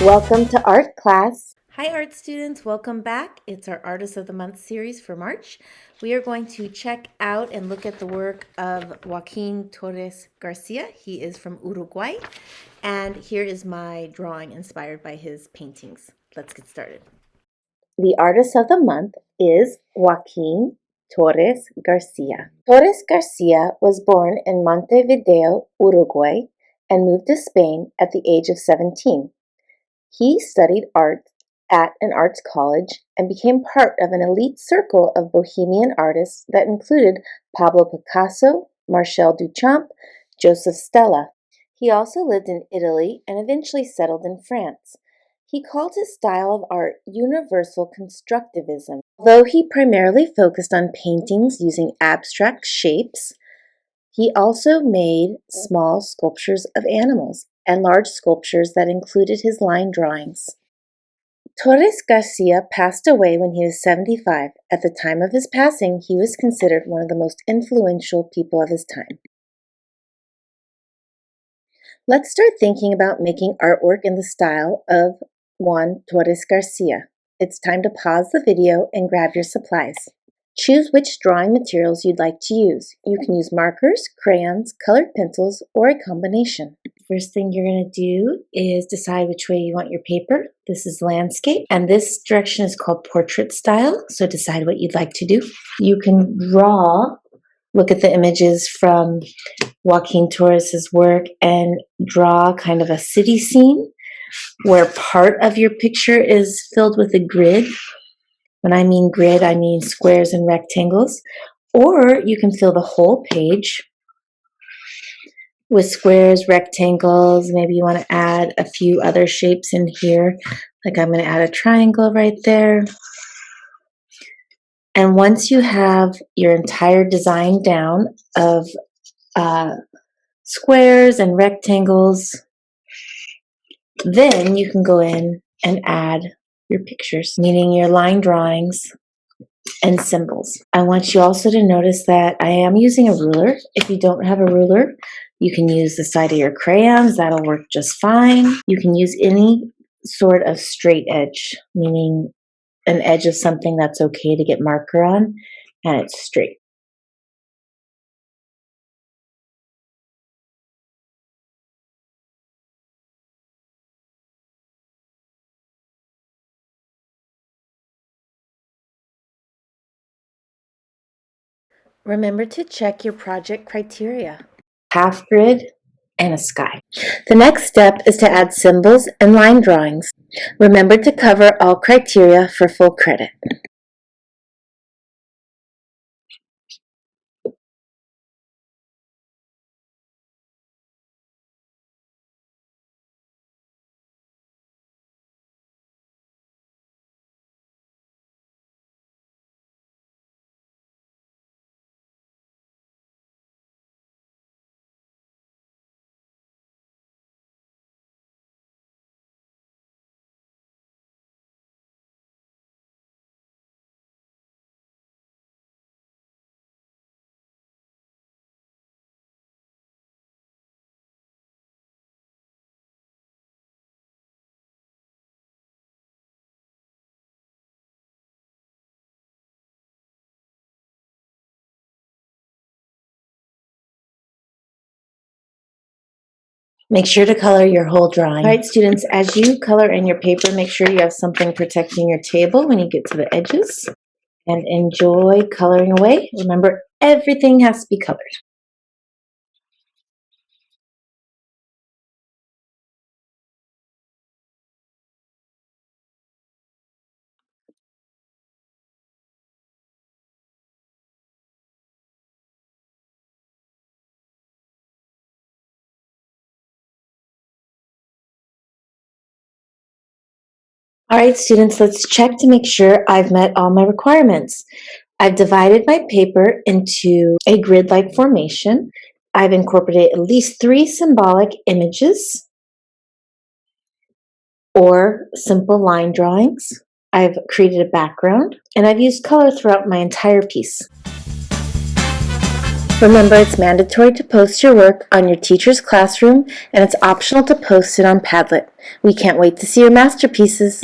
Welcome to art class. Hi art students, welcome back. It's our Artist of the Month series for March. We are going to check out and look at the work of Joaquin Torres Garcia. He is from Uruguay, and here is my drawing inspired by his paintings. Let's get started. The artist of the month is Joaquin Torres Garcia. Torres Garcia was born in Montevideo, Uruguay, and moved to Spain at the age of 17. He studied art at an arts college and became part of an elite circle of bohemian artists that included Pablo Picasso, Marcel Duchamp, Joseph Stella. He also lived in Italy and eventually settled in France. He called his style of art universal constructivism. Although he primarily focused on paintings using abstract shapes, he also made small sculptures of animals and large sculptures that included his line drawings. Torres Garcia passed away when he was 75. At the time of his passing, he was considered one of the most influential people of his time. Let's start thinking about making artwork in the style of Juan Torres Garcia. It's time to pause the video and grab your supplies. Choose which drawing materials you'd like to use. You can use markers, crayons, colored pencils, or a combination. First thing you're going to do is decide which way you want your paper. This is landscape, and this direction is called portrait style, so decide what you'd like to do. You can look at the images from Joaquin Torres' work and draw kind of a city scene where part of your picture is filled with a grid. When I mean grid, I mean squares and rectangles. Or you can fill the whole page with squares, rectangles. Maybe you want to add a few other shapes in here. Like I'm going to add a triangle right there. And once you have your entire design down of squares and rectangles, then you can go in and add your pictures, meaning your line drawings and symbols. I want you also to notice that I am using a ruler. If you don't have a ruler, you can use the side of your crayons. That'll work just fine. You can use any sort of straight edge, meaning an edge of something that's okay to get marker on, and it's straight. Remember to check your project criteria. Half grid and a sky. The next step is to add symbols and line drawings. Remember to cover all criteria for full credit. Make sure to color your whole drawing. All right, students, as you color in your paper, make sure you have something protecting your table when you get to the edges. And enjoy coloring away. Remember, everything has to be colored. All right, students, let's check to make sure I've met all my requirements. I've divided my paper into a grid-like formation. I've incorporated at least 3 symbolic images or simple line drawings. I've created a background, and I've used color throughout my entire piece. Remember, it's mandatory to post your work on your teacher's classroom, and it's optional to post it on Padlet. We can't wait to see your masterpieces!